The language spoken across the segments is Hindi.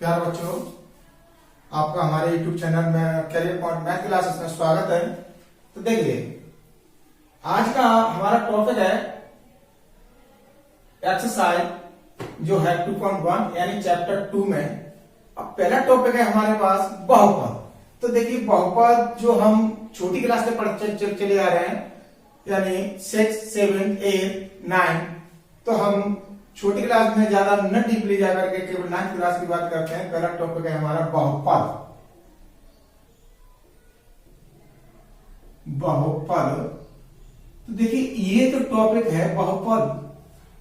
प्यारे बच्चों, आपका हमारे YouTube चैनल में कैरियर पॉइंट मैथ क्लासेस में स्वागत है। तो देखिए, आज का हमारा टॉपिक है एक्सरसाइज जो है 2.1 यानी चैप्टर 2 में। अब पहला टॉपिक है हमारे पास बहुपद। तो देखिए, बहुपद जो हम छोटी क्लास में पढ़ते चले आ रहे हैं, यानी 6, 7, 8, 9, तो हम छोटी क्लास में ज्यादा न डीपली जाकर के केवल 9th क्लास की बात करते हैं। पहला टॉपिक है हमारा बहुपद। बहुपद, तो देखिए ये तो टॉपिक है बहुपद।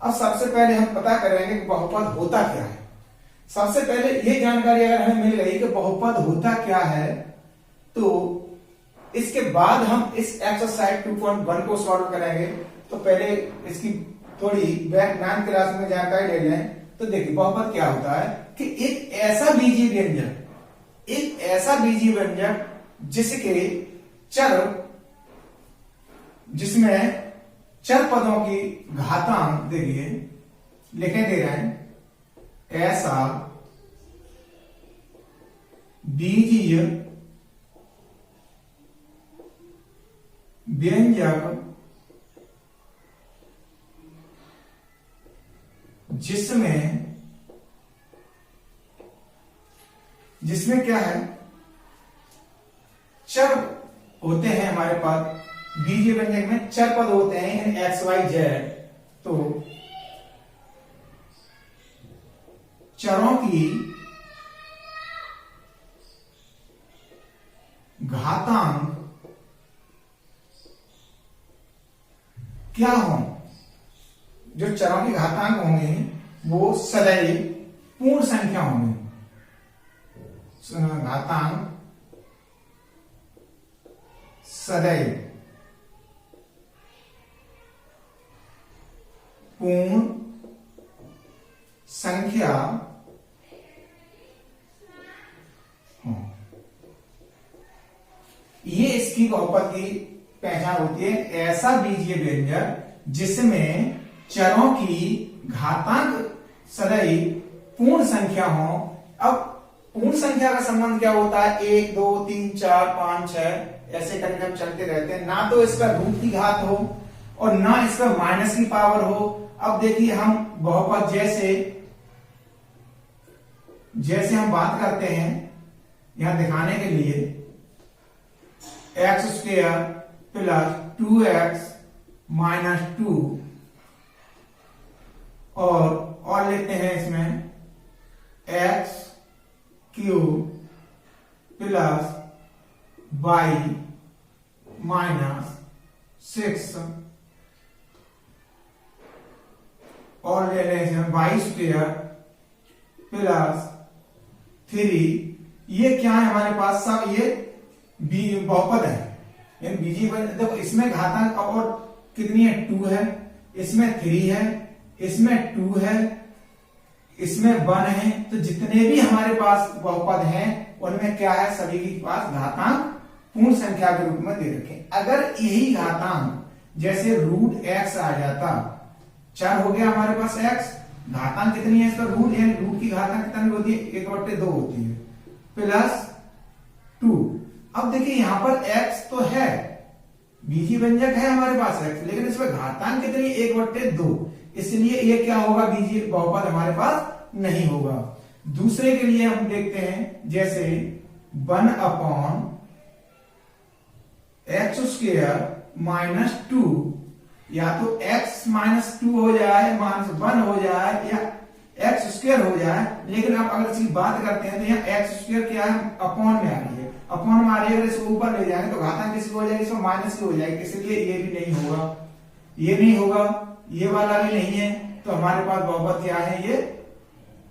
अब सबसे पहले हम पता करेंगे कि बहुपद होता क्या है। सबसे पहले ये जानकारी अगर हमें मिल गई कि बहुपद होता क्या है, तो इसके बाद हम इस एक्सरसाइज 2.1 को सॉल्व करेंगे। तो पहले इसकी थोड़ी बैक 9th क्लास में जानकारी ले लें। तो देखिए, बहुपद क्या होता है कि एक ऐसा बीजीय व्यंजक जिसके जिसमें चर पदों की घातांक देखिए लिखे दे रहे हैं। ऐसा बीजीय व्यंजक जिसमें क्या है, चर होते हैं हमारे पास। बीजीय व्यंजक में चर पद होते हैं एक्स वाई जेड। तो चरों की घातांक क्या हो, जो चरों की घातांक होंगे वो सदैव पूर्ण संख्या होंगी। घातांक सदैव पूर्ण संख्या हो। ये इसकी बहुपद की पहचान होती है। ऐसा बीजीय व्यंजक जिसमें चरों की घातांक सदैव पूर्ण संख्या हो। अब पूर्ण संख्या का संबंध क्या होता है, 1, 2, 3, 4, 5, 6 ऐसे करके हम चलते रहते हैं। ना तो इसका रूट की घात हो और ना इसका माइनस की पावर हो। अब देखिए, हम बहुपद जैसे हम बात करते हैं यहां दिखाने के लिए, x² + 2x - 2 और लेते हैं इसमें x³ + y - 6 और ले लें इसमें y² + 3। ये क्या है हमारे पास, सब ये बहुपद है। बीजीय देखो, इसमें घातांक और कितनी है, 2 है, इसमें 3 है, इसमें 2 है, इसमें 1 है। तो जितने भी हमारे पास बहुपद हैं उनमें क्या है, सभी के पास घातांक पूर्ण संख्या के रूप में दे रखे। अगर यही घातांक जैसे √x आ जाता, चर हो गया हमारे पास x, घातांक कितनी है इसका, रूट की घातांक कितनी होती है, 1/2 होती है, +2। अब देखिए यहां पर x तो है, बीजीय व्यंजक है हमारे पास x, लेकिन इसमें घातांक कितनी, 1/2, इसलिए ये क्या होगा, बीजीय बहुपद हमारे पास नहीं होगा। दूसरे के लिए हम देखते हैं, जैसे 1/x² - 2, या तो x - 2 हो जाए, -1 हो जाए, या x² हो जाए। लेकिन अब अगर इसकी बात करते हैं तो यहाँ x² क्या है, अपॉन में आ रही है। अपॉन में आ रही है, अगर इसको ऊपर ले जाएंगे तो घातांक किसकी हो जाएगी, इसमें माइनस की हो जाएगी। इसलिए ये भी नहीं होगा, ये नहीं होगा, ये वाला भी नहीं है। तो हमारे पास बहुपद क्या है, ये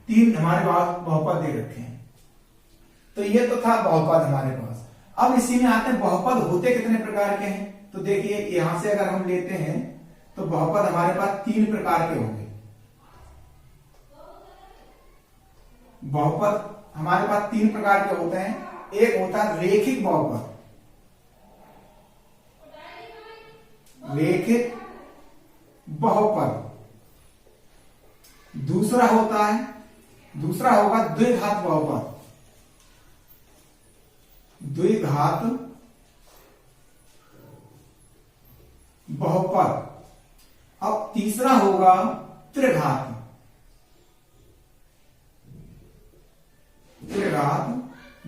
3 हमारे पास बहुपद दे रखे हैं। तो ये तो था बहुपद हमारे पास। अब इसी में आते हैं बहुपद होते कितने प्रकार के हैं। तो देखिए, यहां से अगर हम लेते हैं तो बहुपद हमारे पास 3 प्रकार के होंगे। बहुपद हमारे पास 3 प्रकार के होते हैं। एक होता है रेखिक बहुपद, रेखिक बहुपद। दूसरा होता है दूसरा होगा द्विघात बहुपद, द्विघात बहुपद। अब तीसरा होगा त्रिघात, त्रिघात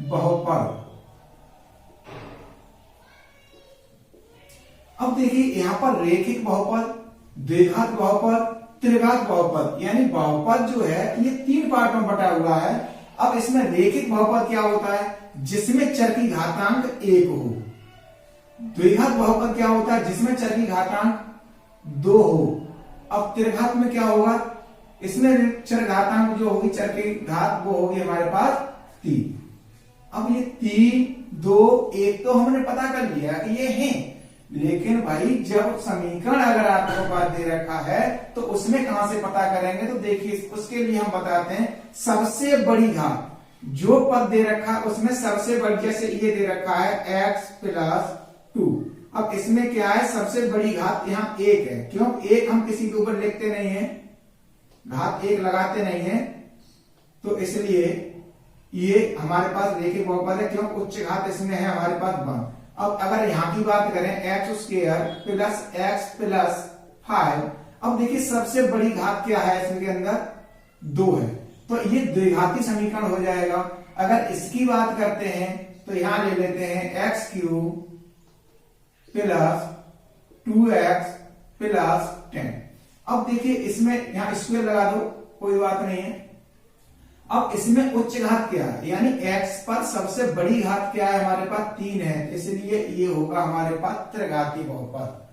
बहुपद। अब देखिए यहां पर रेखिक बहुपद, द्विघात बहुपद, त्रिघात बहुपद, यानी बहुपद जो है ये 3 पार्ट में बटा हुआ है। अब इसमें रेखिक बहुपद क्या होता है, जिसमें चर की घातांक 1 हो। द्विघात बहुपद क्या होता है, जिसमें चर की घातांक 2 हो। अब त्रिघात में क्या होगा, इसमें चर घातांक जो होगी, चर की घात वो होगी हमारे पास 3। अब ये 3, 2, 1 तो हमने पता कर लिया कि ये है, लेकिन भाई जब समीकरण अगर आपको पास दे रखा है तो उसमें कहां से पता करेंगे, तो देखिए उसके लिए हम बताते हैं सबसे बड़ी घात। जो पद दे रखा है उसमें सबसे बड़ी, जैसे ये दे रखा है x + 2। अब इसमें क्या है, सबसे बड़ी घात यहाँ 1 है। क्यों 1 हम किसी के ऊपर लिखते नहीं है, घात 1 लगाते नहीं है, तो इसलिए ये हमारे पास रेखिक बहुपद है। क्यों, उच्च घात इसमें है हमारे पास 1। अब अगर यहां की बात करें x² + x + 5, अब देखिए सबसे बड़ी घात क्या है, इसके अंदर 2 है, तो ये द्विघाती समीकरण हो जाएगा। अगर इसकी बात करते हैं तो यहां ले लेते हैं x³ + 2x + 10। अब देखिए इसमें यहां स्क्वायर लगा दो, कोई बात नहीं है। अब इसमें उच्च घात क्या है, यानी x पर सबसे बड़ी घात क्या है, हमारे पास 3 है, इसलिए ये होगा हमारे पास त्रिघाती बहुपद।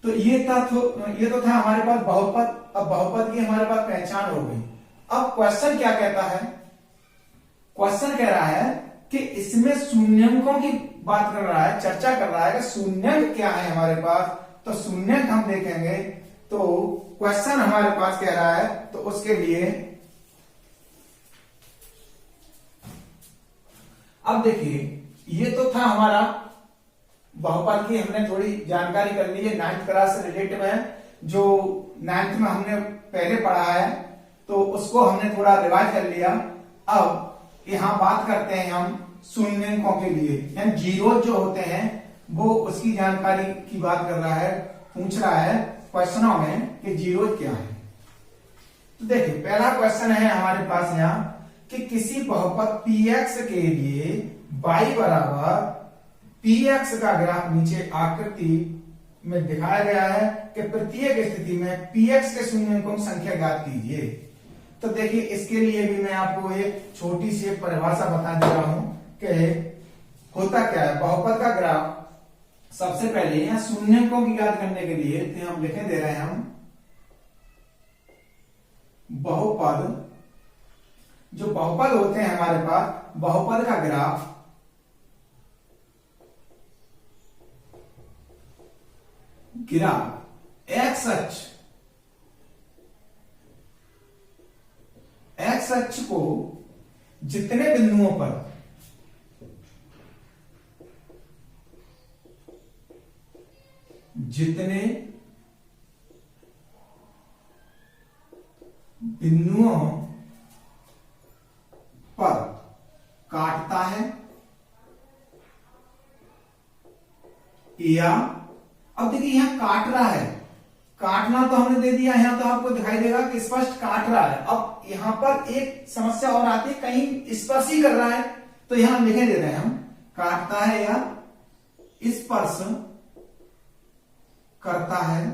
तो ये तो था हमारे पास बहुपद। अब बहुपद की हमारे पास पहचान हो गई। अब क्वेश्चन क्या कहता है, क्वेश्चन कह रहा है कि इसमें शून्यंकों की बात कर रहा है, चर्चा कर रहा है कि शून्यंक क्या है हमारे पास। तो शून्यंक हम देखेंगे तो क्वेश्चन हमारे पास कह रहा है, तो उसके लिए अब देखिए ये तो था हमारा बहुपद की, हमने थोड़ी जानकारी कर ली है, 9th क्लास से रिलेटिव है, जो 9th में हमने पहले पढ़ा है, तो उसको हमने थोड़ा रिवाइज कर लिया। अब यहां बात करते हैं हम शून्यंकों के लिए, यानी जीरो जो होते हैं वो उसकी जानकारी की बात कर रहा है, पूछ रहा है क्वेश्चनों में कि जीरो क्या है। तो देखिए पहला क्वेश्चन है हमारे पास यहां कि किसी बहुपद px के लिए y बराबर px का ग्राफ नीचे आकृति में दिखाया गया है कि प्रत्येक स्थिति में px के शून्यंकों की संख्या ज्ञात कीजिए। तो देखिए इसके लिए भी मैं आपको एक छोटी सी परिभाषा बता दे रहा हूं कि होता क्या है। बहुपद का ग्राफ सबसे पहले यहां शून्यंकों की ज्ञात करने के लिए तो हम लिखे दे रहे हैं हम बहुपद, जो बहुपद होते हैं हमारे पास, बहुपद का ग्राफ एक्स अक्ष को जितने बिंदुओं पर काटता है, या अब देखिए यहां काट रहा है, काटना तो हमने दे दिया, यहां तो आपको दिखाई देगा कि स्पष्ट काट रहा है। अब यहां पर एक समस्या और आती है, कहीं स्पर्श ही कर रहा है, तो यहां लिखे दे रहे हैं हम काटता है या स्पर्श करता है।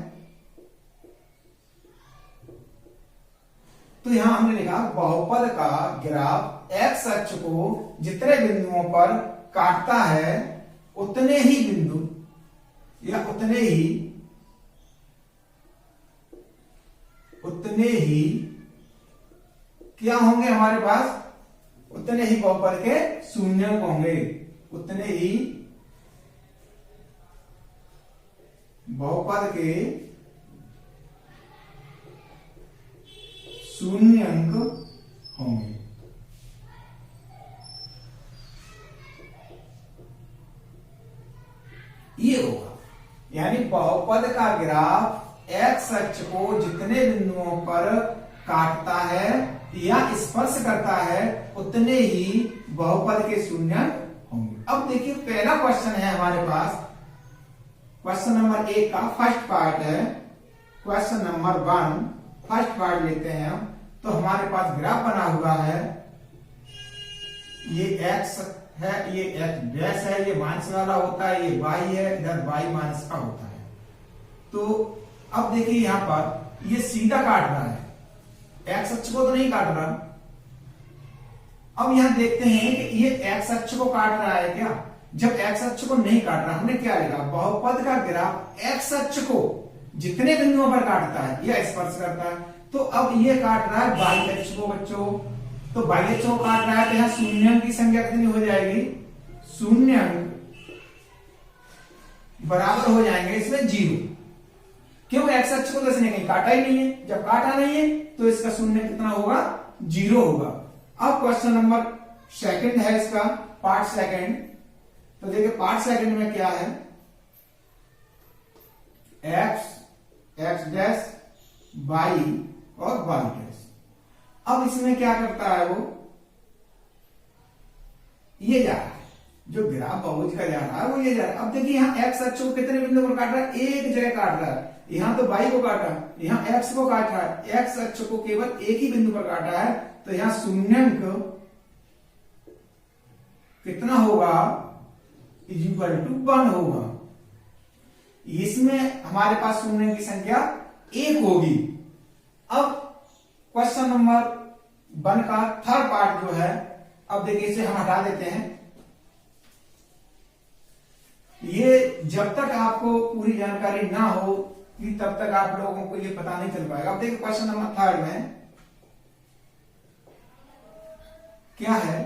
तो यहां हमने लिखा बहुपद का ग्राफ एक्स अक्ष को जितने बिंदुओं पर काटता है उतने ही बिंदु या उतने ही क्या होंगे हमारे पास, उतने ही बहुपद के शून्यंक होंगे, उतने ही बहुपद के शून्यंक होंगे। ये होगा, यानी बहुपद का ग्राफ एक्स अक्ष को जितने बिंदुओं पर काटता है या स्पर्श करता है उतने ही बहुपद के शून्य होंगे। अब देखिए पहला क्वेश्चन है हमारे पास, क्वेश्चन नंबर 1 का फर्स्ट पार्ट है। क्वेश्चन नंबर 1 फर्स्ट पार्ट लेते हैं हम। तो हमारे पास ग्राफ बना हुआ है, ये x है, ये x डैश है, ये माइनस वाला होता है, ये y है, इधर y माइनस का होता है। तो अब देखिए यहां पर ये सीधा काट रहा है, x अक्ष को तो नहीं काट रहा। अब यहां देखते हैं कि ये x अक्ष को काट रहा है क्या। जब x अक्ष को नहीं काट रहा, हमने क्या लिखा, बहुपद का ग्राफ x अक्ष को जितने बिंदुओं पर काटता है या स्पर्श करता है। तो अब ये काट रहा है y अक्ष को बच्चों, तो y अक्ष को काट रहा है, तो यहां शून्य की संख्या कितनी हो जाएगी, शून्य बराबर हो जाएंगे इसमें 0। क्यों, x अक्ष को तो इसने कहीं काटा ही नहीं है, जब काटा नहीं है तो इसका शून्य कितना होगा, 0 होगा। अब क्वेश्चन नंबर सेकंड है इसका, पार्ट सेकंड। तो देखिए पार्ट सेकंड में क्या है, x डैश y और y डैश। अब इसमें क्या करता है वो, ये जा रहा है, जो ग्राफ बहुभुज का जा रहा है वो ये जा रहा है। अब देखिए यहाँ x अक्ष को कितने बिंदु पर काट रहा है, एक जगह काट रहा है। यहाँ तो y को काटा, यहाँ x को काट रहा है, x अक्ष को केवल एक ही बिंदु पर काटा है। तो यहाँ शून्यंक कितना होगा, इक्वल टू 1 होगा। इसमें हमारे पास शून्य की संख्या 1 होगी। अब क्वेश्चन नंबर 1 का थर्ड पार्ट जो है, अब देखिए इसे हम हटा देते हैं। ये जब तक आपको पूरी जानकारी ना हो कि तब तक आप लोगों को ये पता नहीं चल पाएगा। अब देखिए क्वेश्चन नंबर 3 में क्या है,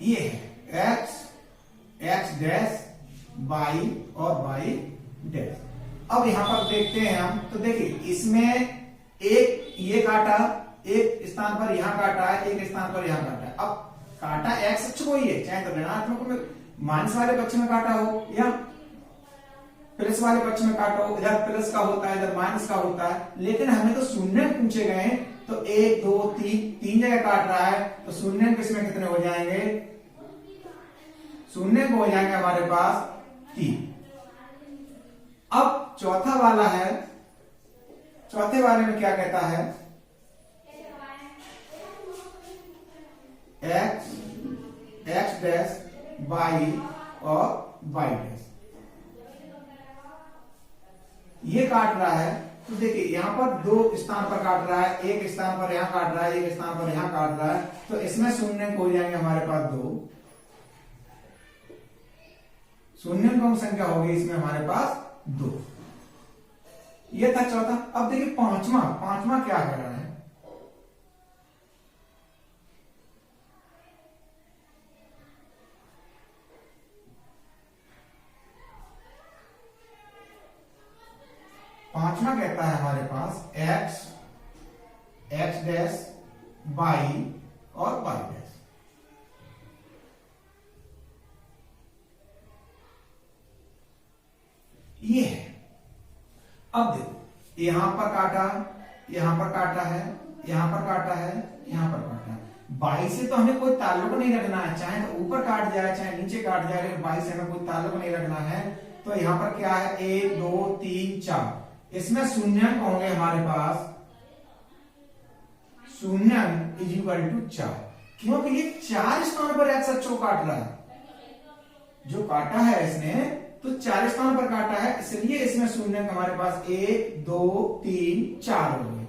ये है x डैश y और y डैश। अब यहां पर देखते हैं हम, तो देखिए इसमें एक ये काटा, एक स्थान पर यहां काटा है, एक स्थान पर यहां काटा है। अब काटा x अक्ष को ही है, चाहे तो ऋणात्मक में माइनस वाले पक्ष में काटा हो या प्लस वाले पक्ष में काटा हो, इधर प्लस का होता है, इधर माइनस का होता है। लेकिन हमें तो शून्य पूछे गए हैं, तो 1 2 3 जगह काट रहा है, तो शून्य इसमें कितने हो जाएंगे, शून्य हो जाएंगे हमारे पास 3। अब चौथा वाला है, चौथे वाले में क्या कहता है, x डैश y और y डैश ये काट रहा है। तो देखिए यहां पर 2 स्थान पर काट रहा है, एक स्थान पर यहां काट रहा है, एक स्थान पर यहां काट रहा है। तो इसमें शून्य हो जाएंगे हमारे पास 2, शून्य कौन संख्या होगी इसमें हमारे पास 2। ये था चौथा। अब देखिए पांचवा क्या कर रहा है, पांचवा कहता है हमारे पास x डैश y और y डैश। ये है। अब देखो यहां पर काटा, यहां पर काटा है, यहां पर काटा है, यहां पर काटा है। बाई से तो हमें कोई ताल्लुक नहीं रखना है, चाहे तो ऊपर काट जाए चाहे नीचे काट जाए, लेकिन बाई से हमें कोई ताल्लुक नहीं रखना है। तो यहां पर क्या है, 1 2 3 4, इसमें शून्यंक होंगे हमारे पास, शून्यंक इज इक्वल टू 4, क्योंकि ये 4 स्थान पर एक्स अक्ष को काट रहा है। जो काटा है इसने तो 4 स्थान पर काटा है, इसलिए इसमें शून्यंक हमारे पास 1 2 3 4 हो गए।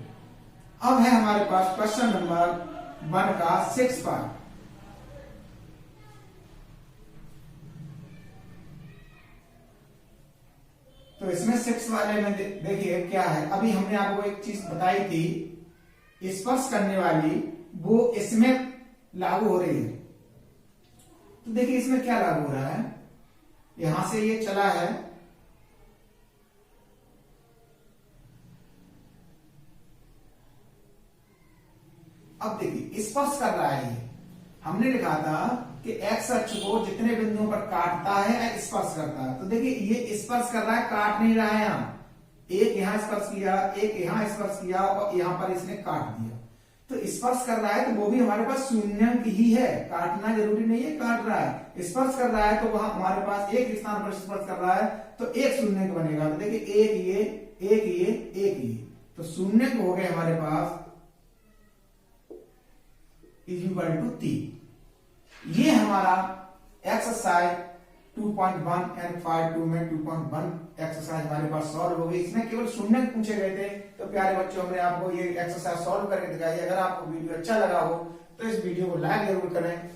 अब है हमारे पास क्वेश्चन नंबर 1 का 6 पार्ट। तो इसमें 6 वाले में देखिए क्या है। अभी हमने आपको एक चीज बताई थी, स्पर्श करने वाली, वो इसमें लागू हो रही है। तो देखिए इसमें क्या लागू हो रहा है, यहां से ये चला है, अब देखिए स्पर्श कर रहा है। ये हमने लिखा था कि एक्स अक्ष को जितने बिंदुओं पर काटता है स्पर्श करता है। तो देखिए ये स्पर्श कर रहा है, काट नहीं रहा है। यहाँ एक यहाँ स्पर्श किया, एक यहाँ स्पर्श किया और यहाँ पर इसने काट दिया। तो स्पर्श कर रहा है तो वो भी हमारे पास शून्यंक ही है, काटना जरूरी नहीं है, काट रहा है। स्पर्श कर रहा है तो वहां हमारे पास एक स्थान पर स्पर्श कर रहा है तो एक शून्यंक बनेगा। तो देखिए एक ये, एक ये, एक ये, तो शून्यंक हो गए हमारे पास इक्वल टू 3। ये हमारा एक्सरसाइज 2.1 एंड 5.2 में 2.1 एक्सरसाइज हमारे पास सॉल्व हो गई। इसमें केवल शून्यंक पूछे गए थे। तो प्यारे बच्चों, हमने आपको ये एक्सरसाइज सॉल्व करके दिखाई। अगर आपको वीडियो अच्छा लगा हो तो इस वीडियो को लाइक जरूर करें,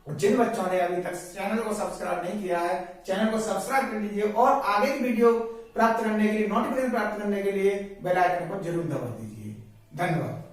और जिन बच्चों ने अभी तक चैनल को सब्सक्राइब नहीं किया है चैनल को सब्सक्राइब कर लीजिए, और आगे की वीडियो प्राप्त करने के लिए, नोटिफिकेशन प्राप्त करने के लिए बेल आइकन को जरूर दबा दीजिए। धन्यवाद।